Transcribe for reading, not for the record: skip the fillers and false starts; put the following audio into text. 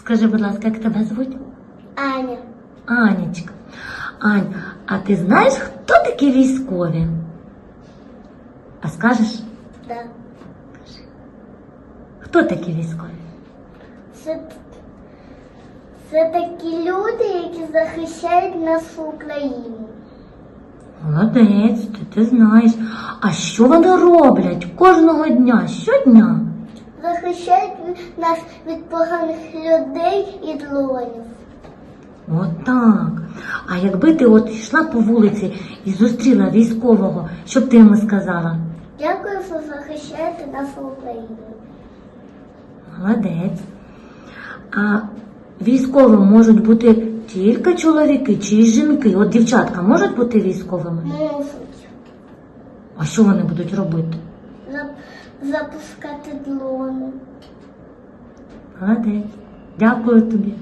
Скажи, будь ласка, як тебе звуть? Аня. Анечка. Ань, а ти знаєш, хто такі військові? А скажеш? Да. Хто такі військові? Це такі люди, які захищають нашу Україну. Молодець, ти знаєш. А що вони роблять кожного дня, щодня? Захищають нас від поганих людей і дронів. Отак. А якби ти от йшла по вулиці і зустріла військового, що б ти йому сказала? Дякую, що захищаєте нашу Україну. Молодець. А військовими можуть бути тільки чоловіки чи й жінки? От дівчатка можуть бути військовими? Мусить А що вони будуть робити? запускати дрони. Молодець. Дякую тобі.